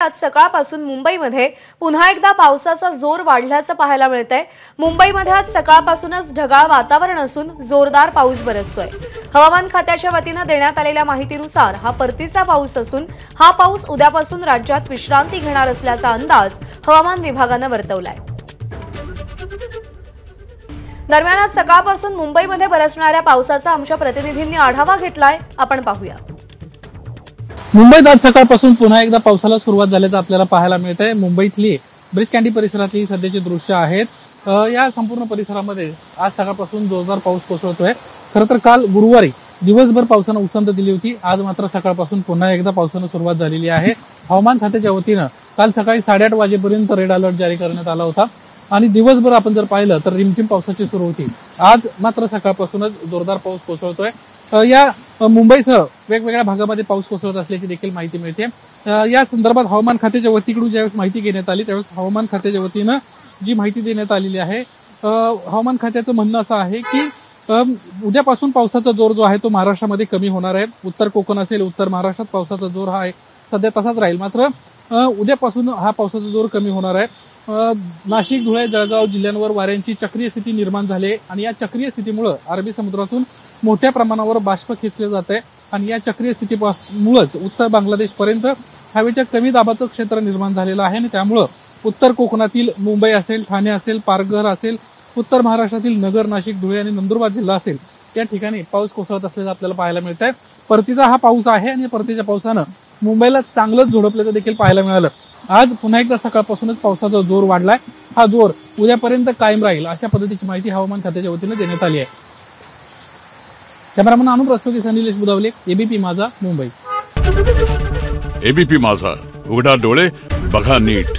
आज सकाळपासून मुंबईमध्ये पुन्हा एकदा पावसाचा जोर वाढल्याचं पाहायला मिळतंय। मुंबईमध्ये आज सकाळपासूनच ढगाळ वातावरण असून जोरदार पाऊस बरसतोय। हवामान खात्याच्या वतीने देण्यात आलेल्या माहितीनुसार हा परतीचा पाऊस असून हा पाऊस उद्यापासून राज्यात विश्रांती घेणार असल्याचा अंदाज हवामान विभागाने वर्तवलाय। दरम्यान आज सकाळपासून मुंबईमध्ये बरसणाऱ्या पावसाचा आमच्या प्रतिनिधींनी आढावा घेतलाय, आपण पाहूया। मुंबईत आज सकाळपासून पुन्हा एकदा पावसाला सुरुवात झाल्याचं आपल्याला पाहायला मिळतंय। मुंबईतली ब्रिज कँडी परिसरातली सध्याची दृश्य आहेत। या संपूर्ण परिसरामध्ये आज सकाळपासून जोरदार पाऊस कोसळतोय। खरं तर काल गुरुवारी दिवसभर पावसाने उसंत दिली होती। आज मात्र सकाळपासून पुन्हा एकदा पावसाने सुरुवात झालेली आहे। हवामान खात्याच्या वतीने काल सकाळी 8:30 वाजेपर्यंत रेड अलर्ट जारी करण्यात आला होता आणि दिवसभर आपण जर पाहिलं तर रिमझिम पावसाची सुरू होती। आज मात्र सकाळपासूनच जोरदार पाऊस कोसळतोय। या मुंबईसह वेगवेगळ्या भागामध्ये पाऊस कोसळत असल्याची देखील माहिती मिळते। या संदर्भात हवामान खात्याच्या वतीकडून ज्यावेळेस माहिती घेण्यात आली त्यावेळेस हवामान खात्याच्या वतीने जी माहिती देण्यात आलेली आहे, हवामान खात्याचं म्हणणं असं आहे की उद्यापासून पावसाचा जोर जो आहे तो महाराष्ट्रामध्ये कमी होणार आहे। उत्तर कोकण असेल, उत्तर महाराष्ट्रात पावसाचा जोर हा आहे सध्या तसाच राहील, मात्र उद्यापासून हा पावसाचा जोर कमी होणार आहे। नाशिक, धुळे, जळगाव जिल्ह्यांवर वाऱ्यांची चक्रीय स्थिती निर्माण झाली आणि या चक्रीय स्थितीमुळे अरबी समुद्रातून मोठ्या प्रमाणावर बाष्प खेचले जात आहे आणि या चक्रीय स्थितीमुळेच उत्तर बांगलादेशपर्यंत हवेच्या कमी दाबाचं क्षेत्र निर्माण झालेलं आहे आणि त्यामुळे उत्तर कोकणातील मुंबई असेल, ठाणे असेल, पालघर असेल, उत्तर महाराष्ट्रातील नगर, नाशिक, धुळे आणि नंदुरबार जिल्हा असेल त्या ठिकाणी पाऊस कोसळत असल्याचं आपल्याला पाहायला मिळत आहे। परतीचा हा पाऊस आहे आणि परतीच्या पावसानं मुंबईला चांगलंच झोडपल्याचं देखील पाहायला मिळालं। आज पुन्हा एकदा सकाळपासूनच पावसाचा जोर वाढलाय। हा जोर उद्यापर्यंत कायम राहील अशा पद्धतीची माहिती हवामान खात्याच्या वतीने देण्यात आली आहे। कॅमेरामन अनुप रस्तोगी, निलेश बुधावले, एबीपी माझा, मुंबई। एबीपी माझा, उघडा डोळे बघा नीट।